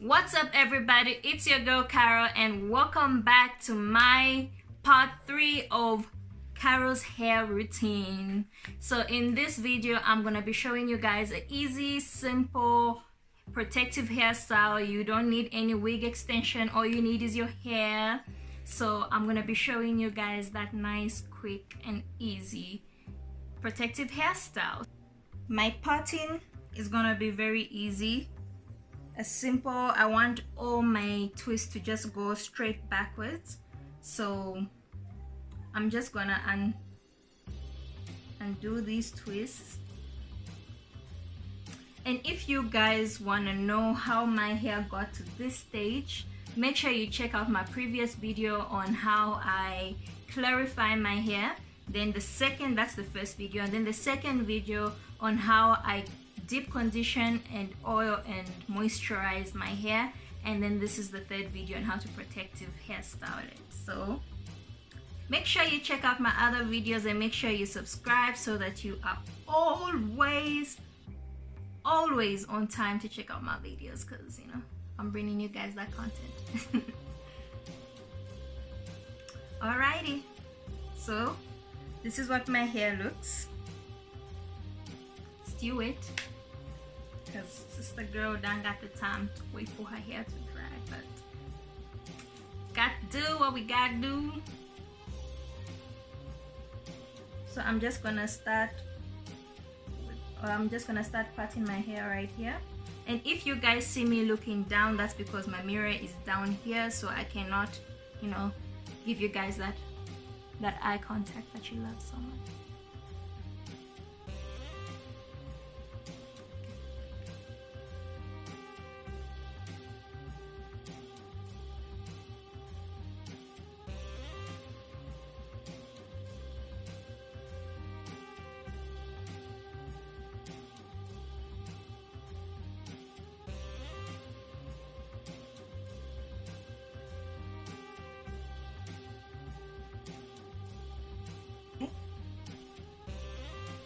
What's up everybody, it's your girl Carol and welcome back to my part 3 of Carol's hair routine. So in this video I'm gonna be showing you guys an easy, simple, protective hairstyle. You don't need any wig extension, all you need is your hair. So I'm gonna be showing you guys that nice, quick and easy protective hairstyle. My parting is gonna be very easy. As simple. I want all my twists to just go straight backwards, so I'm just gonna undo these twists. And if you guys want to know how my hair got to this stage, make sure you check out my previous video on how I clarify my hair. Then that's the first video, and then the second video on how I deep condition and oil and moisturize my hair, and then this is the third video on how to protective hairstyle it. So make sure you check out my other videos and make sure you subscribe so that you are always on time to check out my videos, because you know I'm bringing you guys that content. Alrighty, so this is what my hair looks. Still wet, because sister girl done got the time to wait for her hair to dry, but got to do what we gotta do. So I'm just gonna start parting my hair right here. And if you guys see me looking down, that's because my mirror is down here, so I cannot, you know, give you guys that eye contact that you love so much.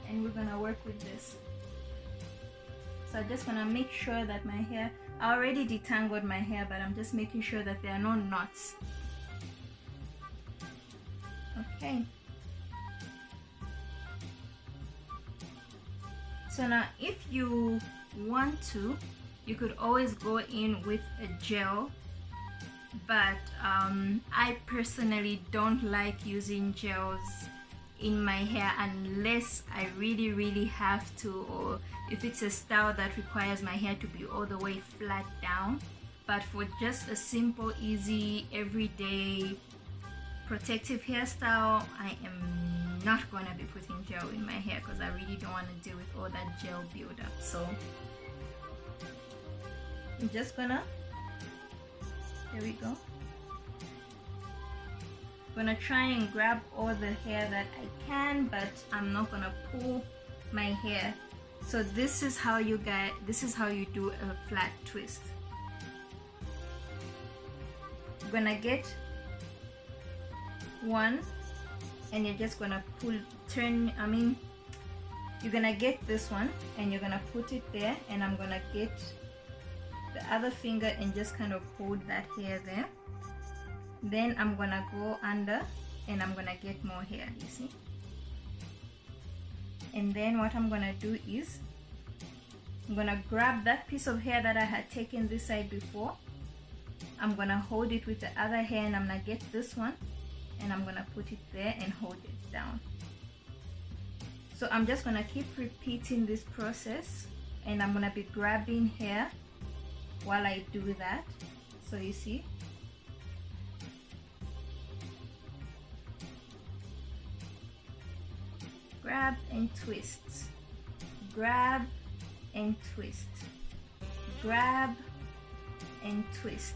And we're gonna work with this. So I'm just gonna make sure that my hair, I already detangled my hair, but I'm just making sure that there are no knots. Okay. So now if you want to, you could always go in with a gel, but I personally don't like using gels in my hair unless I really have to, or if it's a style that requires my hair to be all the way flat down. But for just a simple, easy, everyday protective hairstyle, I am not gonna be putting gel in my hair because I really don't want to deal with all that gel buildup. So I'm just gonna, there we go, gonna try and grab all the hair that I can, but I'm not gonna pull my hair. So this is how you do a flat twist. You're gonna get one and you're just gonna you're gonna get this one and you're gonna put it there, and I'm gonna get the other finger and just kind of hold that hair there. Then I'm gonna go under and I'm gonna get more hair, you see. And then what I'm gonna do is I'm gonna grab that piece of hair that I had taken this side before. I'm gonna hold it with the other hand. I'm gonna get this one and I'm gonna put it there and hold it down. So I'm just gonna keep repeating this process, and I'm gonna be grabbing hair while I do that. So you see, grab and twist, grab and twist, grab and twist.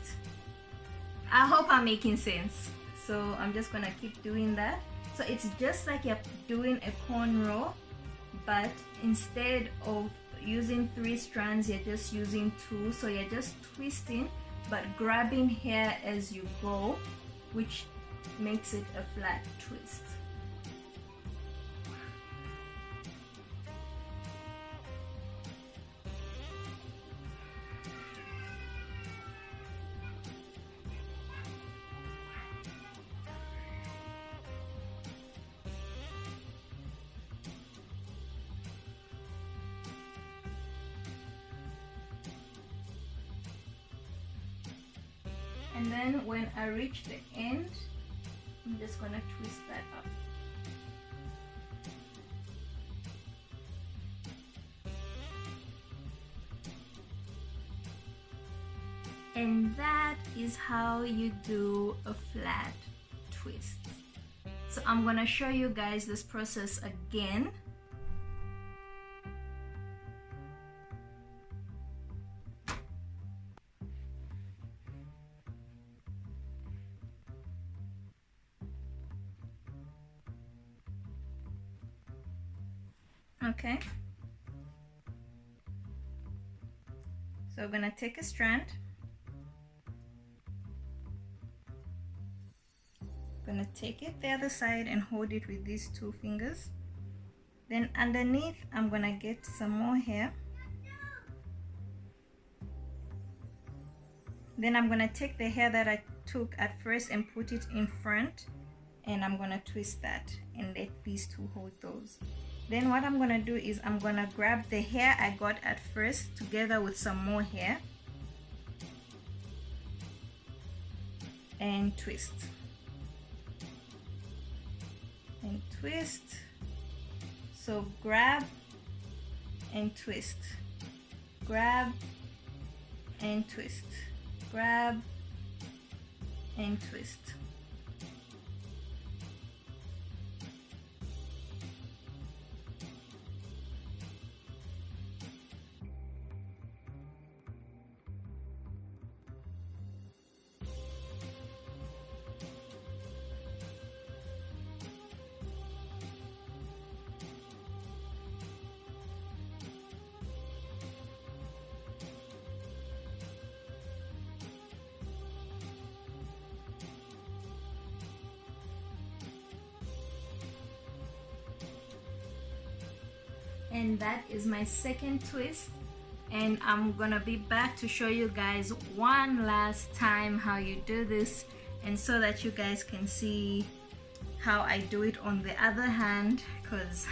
I hope I'm making sense. So I'm just gonna keep doing that. So it's just like you're doing a cornrow, but instead of using 3 strands, you're just using 2. So you're just twisting but grabbing hair as you go, which makes it a flat twist. then when I reach the end, I'm just gonna twist that up. And that is how you do a flat twist. So I'm gonna show you guys this process again. Okay. So we're gonna take a strand. Gonna take it the other side and hold it with these two fingers. Then underneath I'm gonna get some more hair. Then I'm gonna take the hair that I took at first and put it in front, and I'm gonna twist that and let these two hold those. Then what I'm gonna do is I'm gonna grab the hair I got at first together with some more hair and twist. And twist. So grab and twist, grab and twist, grab and twist. And that is my second twist, and I'm gonna be back to show you guys one last time how you do this, and so that you guys can see how I do it on the other hand, because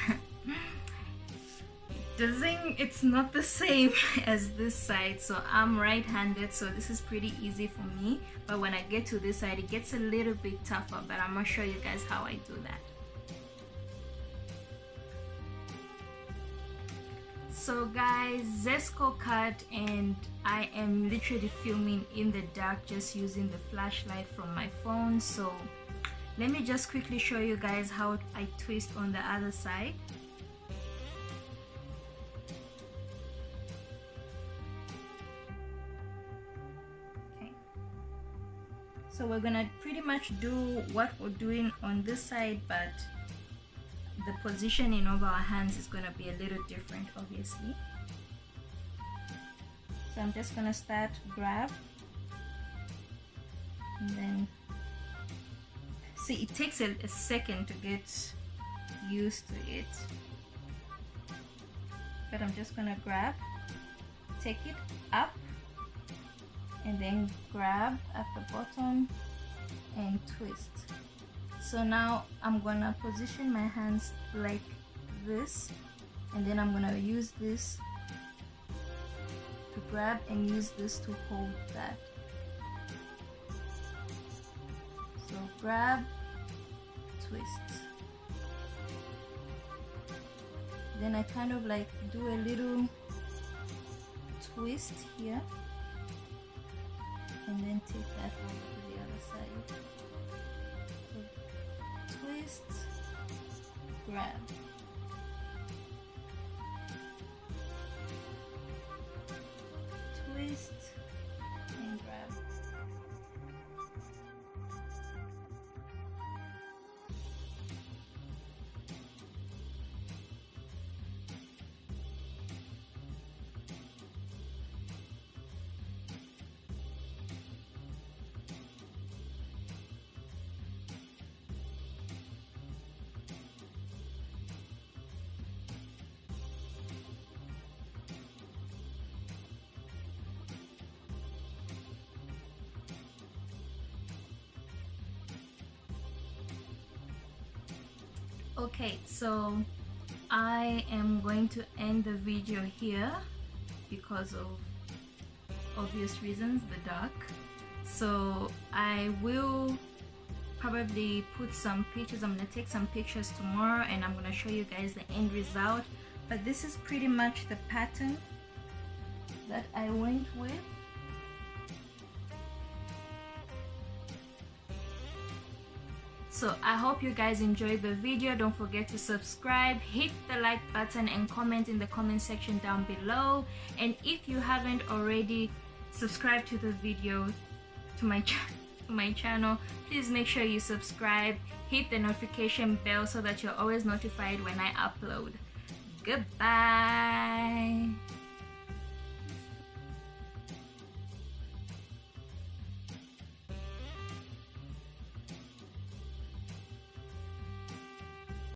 it's not the same as this side. So I'm right-handed, so this is pretty easy for me, but when I get to this side it gets a little bit tougher, but I'm gonna show you guys how I do that. So guys, Zesco cut, and I am literally filming in the dark just using the flashlight from my phone. So let me just quickly show you guys how I twist on the other side. Okay. So we're gonna pretty much do what we're doing on this side, but the positioning of our hands is going to be a little different, obviously. So I'm just going to start grab, and then see, it takes a second to get used to it, but I'm just going to grab, take it up, and then grab at the bottom and twist. So now I'm gonna position my hands like this, and then I'm gonna use this to grab and use this to hold that. So grab, twist. Then I kind of like do a little twist here, and then take that over to the other side. Twist, grab, twist, and grab. Okay, so I am going to end the video here because of obvious reasons, the dark. So I will probably put some pictures. I'm gonna take some pictures tomorrow and I'm gonna show you guys the end result. But this is pretty much the pattern that I went with. So I hope you guys enjoyed the video. Don't forget to subscribe, hit the like button, and comment in the comment section down below. And if you haven't already subscribed to the video, to my channel, please make sure you subscribe, hit the notification bell so that you're always notified when I upload. Goodbye.